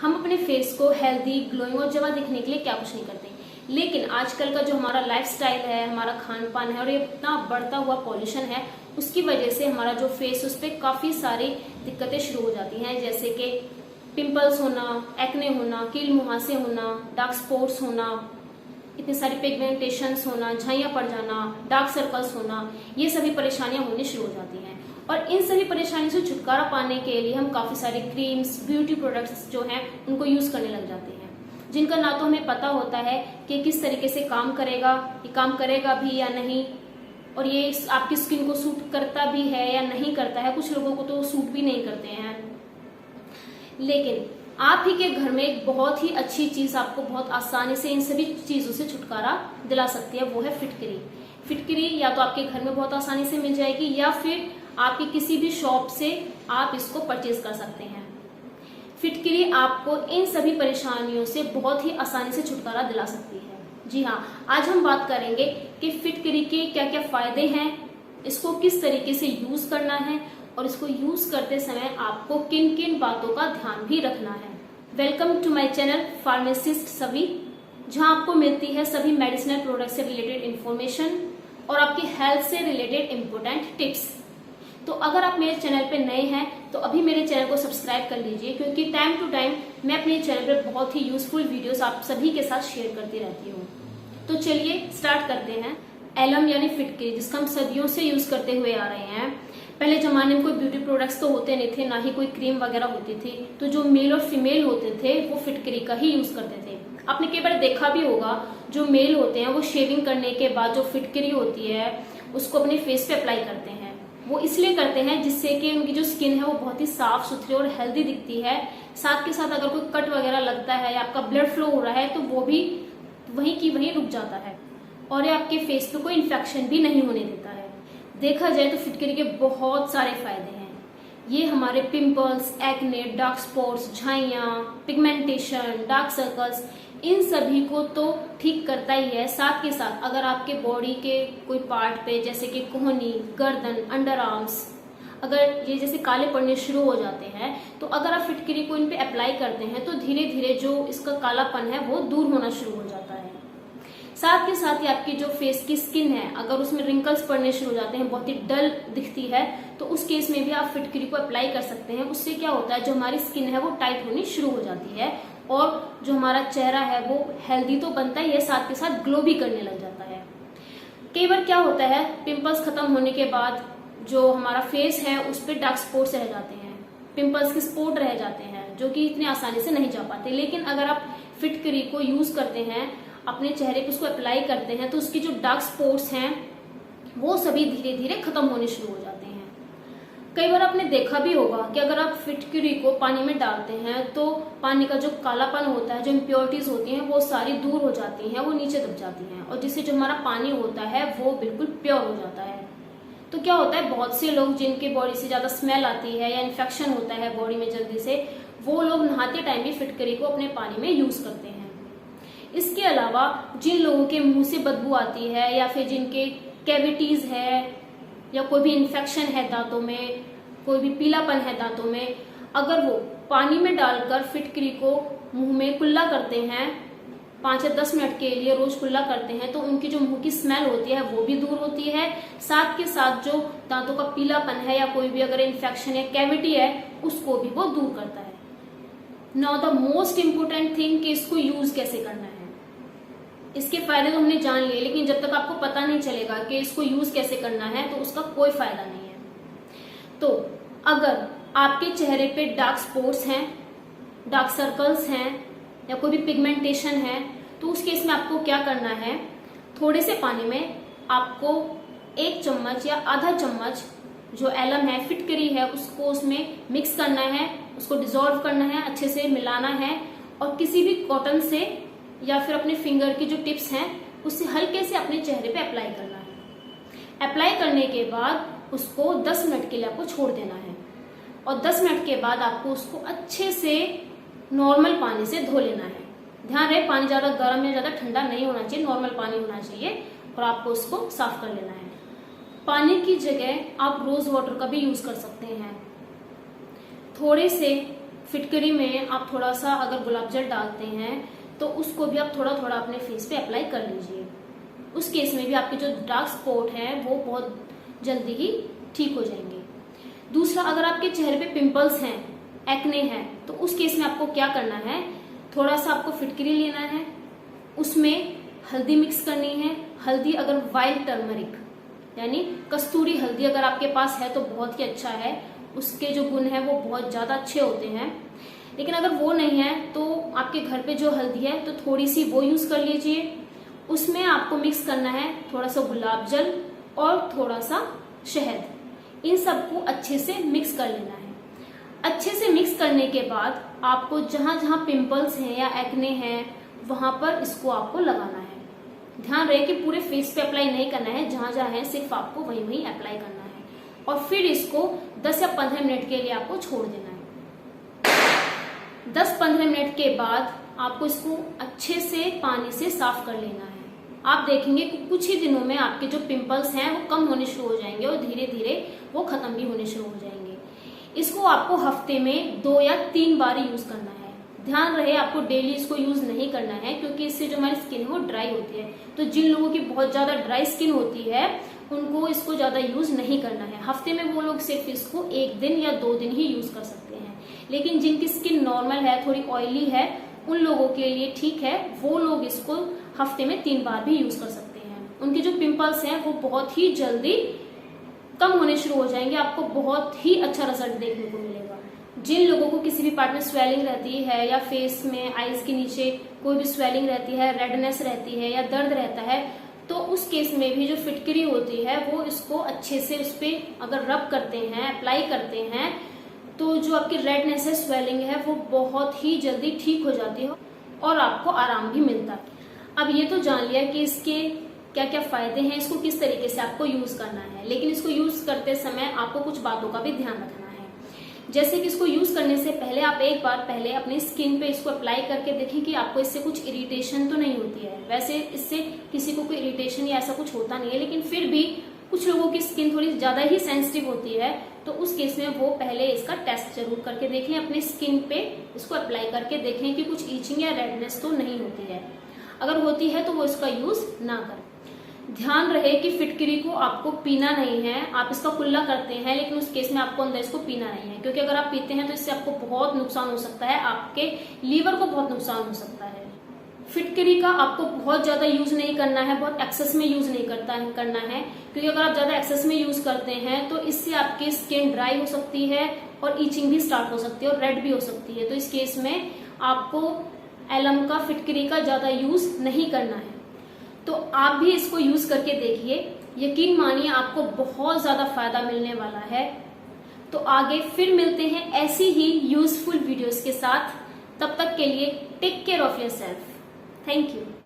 हम अपने फेस को हेल्दी, ग्लोइंग और जवा दिखने के लिए क्या कुछ नहीं करते। लेकिन आजकल का जो हमारा लाइफस्टाइल है, हमारा खान पान है और ये इतना बढ़ता हुआ पॉल्यूशन है, उसकी वजह से हमारा जो फेस उस पर काफी सारी दिक्कतें शुरू हो जाती हैं, जैसे कि पिंपल्स होना, एक्ने होना, कील मुहासे होना, डार्क स्पॉट्स होना, इतनी सारी पिगमेंटेशंस होना, झाइयां पड़ जाना, डार्क सर्कल्स होना, ये सभी परेशानियां होनी शुरू हो जाती हैं। और इन सभी परेशानियों से छुटकारा पाने के लिए हम काफी सारे क्रीम्स, ब्यूटी प्रोडक्ट्स जो हैं उनको यूज करने लग जाते हैं, जिनका ना तो हमें पता होता है कि किस तरीके से काम करेगा, ये काम करेगा भी या नहीं, और ये आपकी स्किन को सूट करता भी है या नहीं करता है। कुछ लोगों को तो सूट भी नहीं करते हैं। लेकिन आप ही के घर में एक बहुत ही अच्छी चीज आपको बहुत आसानी से इन सभी चीजों से छुटकारा दिला सकती है, वो है फिटकरी। फिटकरी या तो आपके घर में बहुत आसानी से मिल जाएगी या फिर आपकी किसी भी शॉप से आप इसको परचेज कर सकते हैं। फिटकरी आपको इन सभी परेशानियों से बहुत ही आसानी से छुटकारा दिला सकती है। जी हाँ, आज हम बात करेंगे कि फिटकरी के क्या क्या फायदे हैं, इसको किस तरीके से यूज करना है और इसको यूज करते समय आपको किन किन बातों का ध्यान भी रखना है। Welcome to my channel pharmacist सभी, जहां आपको मिलती है सभी मेडिसिनल प्रोडक्ट से रिलेटेड इंफॉर्मेशन और आपकी हेल्थ से रिलेटेड इंपोर्टेंट टिप्स। तो अगर आप मेरे चैनल पे नए हैं तो अभी मेरे चैनल को सब्सक्राइब कर लीजिए, क्योंकि टाइम टू टाइम मैं अपने चैनल पे बहुत ही यूजफुल वीडियोस आप सभी के साथ शेयर करती रहती हूँ। तो चलिए स्टार्ट करते हैं। एलम यानी फिटकरी, जिसका हम सदियों से यूज करते हुए आ रहे हैं। पहले जमाने में कोई ब्यूटी प्रोडक्ट्स तो होते नहीं थे, ना ही कोई क्रीम वगैरह होती थी, तो जो मेल और फीमेल होते थे वो फिटकरी का ही यूज करते थे। आपने कई बार देखा भी होगा, जो मेल होते हैं वो शेविंग करने के बाद जो फिटकरी होती है उसको अपने फेस पे अप्लाई करते हैं। वो इसलिए करते हैं जिससे कि उनकी जो स्किन है वो बहुत ही साफ सुथरी और हेल्दी दिखती है। साथ के साथ अगर कोई कट वगैरह लगता है या आपका ब्लड फ्लो हो रहा है तो वो भी वहीं की वहीं रुक जाता है और ये आपके फेस पे कोई इन्फेक्शन भी नहीं होने देता है। देखा जाए तो फिटकरी के बहुत सारे फायदे हैं। ये हमारे पिंपल्स, एक्ने, डार्क स्पॉट्स, झाइयां, पिगमेंटेशन, डार्क सर्कल्स, इन सभी को तो ठीक करता ही है। साथ के साथ अगर आपके बॉडी के कोई पार्ट पे जैसे कि कोहनी, गर्दन, अंडर आर्म्स, अगर ये जैसे काले पड़ने शुरू हो जाते हैं तो अगर आप फिटकरी को इन पे अप्लाई करते हैं तो धीरे धीरे जो इसका कालापन है वो दूर होना शुरू हो जाता है। साथ के साथ ही आपकी जो फेस की स्किन है, अगर उसमें रिंकल्स पड़ने शुरू हो जाते हैं, बहुत ही डल दिखती है, तो उस केस में भी आप फिटकरी को अप्लाई कर सकते हैं। उससे क्या होता है, जो हमारी स्किन है वो टाइट होनी शुरू हो जाती है और जो हमारा चेहरा है वो हेल्दी तो बनता ही है, साथ के साथ ग्लो भी करने लग जाता है। कई बार क्या होता है, पिंपल्स खत्म होने के बाद जो हमारा फेस है उस पर डार्क स्पॉट्स रह जाते हैं, पिंपल्स के स्पॉट रह जाते हैं, जो कि इतनी आसानी से नहीं जा पाते। लेकिन अगर आप फिटकरी को यूज करते हैं, अपने चेहरे पे उसको अप्लाई करते हैं, तो उसकी जो डार्क स्पॉट्स हैं वो सभी धीरे धीरे खत्म होने शुरू हो जाते हैं। कई बार आपने देखा भी होगा कि अगर आप फिटकरी को पानी में डालते हैं तो पानी का जो कालापन होता है, जो इम्प्योरिटीज होती हैं वो सारी दूर हो जाती हैं, वो नीचे दब जाती हैं और जिससे जो हमारा पानी होता है वो बिल्कुल प्योर हो जाता है। तो क्या होता है, बहुत से लोग जिनके बॉडी से ज्यादा स्मेल आती है या इन्फेक्शन होता है बॉडी में जल्दी से, वो लोग नहाते टाइम भी फिटकरी को अपने पानी में यूज करते हैं। इसके अलावा जिन लोगों के मुंह से बदबू आती है या फिर जिनके कैविटीज है या कोई भी इन्फेक्शन है दांतों में, कोई भी पीलापन है दांतों में, अगर वो पानी में डालकर फिटकरी को मुंह में कुल्ला करते हैं 5 या 10 मिनट के लिए, रोज कुल्ला करते हैं, तो उनकी जो मुंह की स्मेल होती है वो भी दूर होती है। साथ के साथ जो दांतों का पीलापन है या कोई भी अगर इन्फेक्शन या कैविटी है उसको भी वो दूर करता है। Now the most important thing कि इसको यूज कैसे करना है। इसके फायदे तो हमने जान लिए, लेकिन जब तक आपको पता नहीं चलेगा कि इसको यूज कैसे करना है तो उसका कोई फायदा नहीं है। तो अगर आपके चेहरे पे डार्क स्पॉट्स हैं, डार्क सर्कल्स हैं या कोई भी पिगमेंटेशन है, तो उस केस में आपको क्या करना है, थोड़े से पानी में आपको 1 चम्मच या आधा चम्मच जो एलम है, फिटकरी है, उसको उसमें मिक्स करना है, उसको डिसॉल्व करना है, अच्छे से मिलाना है और किसी भी कॉटन से या फिर अपने फिंगर की जो टिप्स हैं उससे हल्के से अपने चेहरे पे अप्लाई करना है। अप्लाई करने के बाद उसको 10 मिनट के लिए आपको छोड़ देना है और 10 मिनट के बाद आपको उसको अच्छे से नॉर्मल पानी से धो लेना है। ध्यान रहे, पानी ज्यादा गर्म या ज्यादा ठंडा नहीं होना चाहिए, नॉर्मल पानी होना चाहिए और आपको उसको साफ कर लेना है। पानी की जगह आप रोज वाटर का भी यूज कर सकते हैं। थोड़े से फिटकरी में आप थोड़ा सा अगर गुलाब जल डालते हैं तो उसको भी आप थोड़ा थोड़ा अपने फेस पे अप्लाई कर लीजिए। उस केस में भी आपके जो डार्क स्पॉट हैं वो बहुत जल्दी ही ठीक हो जाएंगे। दूसरा, अगर आपके चेहरे पे पिंपल्स हैं, एक्ने हैं, तो उस केस में आपको क्या करना है, थोड़ा सा आपको फिटकरी लेना है, उसमें हल्दी मिक्स करनी है। हल्दी अगर वाइल्ड टर्मरिक यानी कस्तूरी हल्दी अगर आपके पास है तो बहुत ही अच्छा है, उसके जो गुण है वो बहुत ज्यादा अच्छे होते हैं। लेकिन अगर वो नहीं है तो आपके घर पे जो हल्दी है तो थोड़ी सी वो यूज कर लीजिए। उसमें आपको मिक्स करना है थोड़ा सा गुलाब जल और थोड़ा सा शहद। इन सबको अच्छे से मिक्स कर लेना है। अच्छे से मिक्स करने के बाद आपको जहां जहां पिंपल्स हैं या एक्ने हैं वहां पर इसको आपको लगाना है। ध्यान रहे कि पूरे फेस पे अप्लाई नहीं करना है, जहां जहां है सिर्फ आपको वहीं वहीं अप्लाई करना है और फिर इसको 10 या 15 मिनट के लिए आपको छोड़ देना है। 10-15 मिनट के बाद आपको इसको अच्छे से पानी से साफ कर लेना है। आप देखेंगे कि कुछ ही दिनों में आपके जो पिंपल्स हैं वो कम होने शुरू हो जाएंगे और धीरे धीरे वो खत्म भी होने शुरू हो जाएंगे। इसको आपको हफ्ते में 2 या 3 बार यूज करना है। ध्यान रहे आपको डेली इसको यूज नहीं करना है, क्योंकि इससे जो हमारी स्किन है वो ड्राई होती है। तो जिन लोगों की बहुत ज्यादा ड्राई स्किन होती है उनको इसको ज्यादा यूज नहीं करना है। हफ्ते में वो लोग सिर्फ इसको 1 दिन या 2 दिन ही यूज कर सकते हैं। लेकिन जिनकी स्किन नॉर्मल है, थोड़ी ऑयली है, उन लोगों के लिए ठीक है, वो लोग इसको हफ्ते में 3 बार भी यूज कर सकते हैं। उनके जो पिंपल्स हैं वो बहुत ही जल्दी कम होने शुरू हो जाएंगे। आपको बहुत ही अच्छा रिजल्ट देखने को मिलेगा। जिन लोगों को किसी भी पार्ट में स्वेलिंग रहती है या फेस में आईज के नीचे कोई भी स्वेलिंग रहती है, रेडनेस रहती है या दर्द रहता है, तो उस केस में भी जो फिटकरी होती है वो इसको अच्छे से उस पर अगर रब करते हैं, अप्लाई करते हैं, तो जो आपकी रेडनेस है, स्वेलिंग है, वो बहुत ही जल्दी ठीक हो जाती है और आपको आराम भी मिलता है। अब ये तो जान लिया कि इसके क्या क्या फायदे हैं, इसको किस तरीके से आपको यूज करना है। लेकिन इसको यूज करते समय आपको कुछ बातों का भी ध्यान रखना है। जैसे कि इसको यूज करने से पहले आप एक बार पहले अपनी स्किन पे इसको अप्लाई करके देखें कि आपको इससे कुछ इरिटेशन तो नहीं होती है। वैसे इससे किसी को कोई इरिटेशन या ऐसा कुछ होता नहीं है, लेकिन फिर भी कुछ लोगों की स्किन थोड़ी ज्यादा ही सेंसिटिव होती है, तो उस केस में वो पहले इसका टेस्ट जरूर करके देखें, अपनी स्किन पे इसको अप्लाई करके देखें कि कुछ ईचिंग या रेडनेस तो नहीं होती है। अगर होती है तो वो इसका यूज ना करें। ध्यान रहे कि फिटकरी को आपको पीना नहीं है। आप इसका कुल्ला करते हैं, लेकिन उस केस में आपको अंदर इसको पीना नहीं है, क्योंकि अगर आप पीते हैं तो इससे आपको बहुत नुकसान हो सकता है, आपके लीवर को बहुत नुकसान हो सकता है। फिटकरी का आपको बहुत ज्यादा यूज नहीं करना है, बहुत एक्सेस में यूज नहीं करना है, क्योंकि अगर आप ज्यादा एक्सेस में यूज करते हैं तो इससे आपकी स्किन ड्राई हो सकती है और ईचिंग भी स्टार्ट हो सकती है और रेड भी हो सकती है। तो इस केस में आपको एलम का, फिटकरी का ज्यादा यूज नहीं करना है। तो आप भी इसको यूज करके देखिए, यकीन मानिए आपको बहुत ज्यादा फायदा मिलने वाला है। तो आगे फिर मिलते हैं ऐसी ही यूजफुल वीडियोस के साथ। तब तक के लिए take care of yourself. Thank you.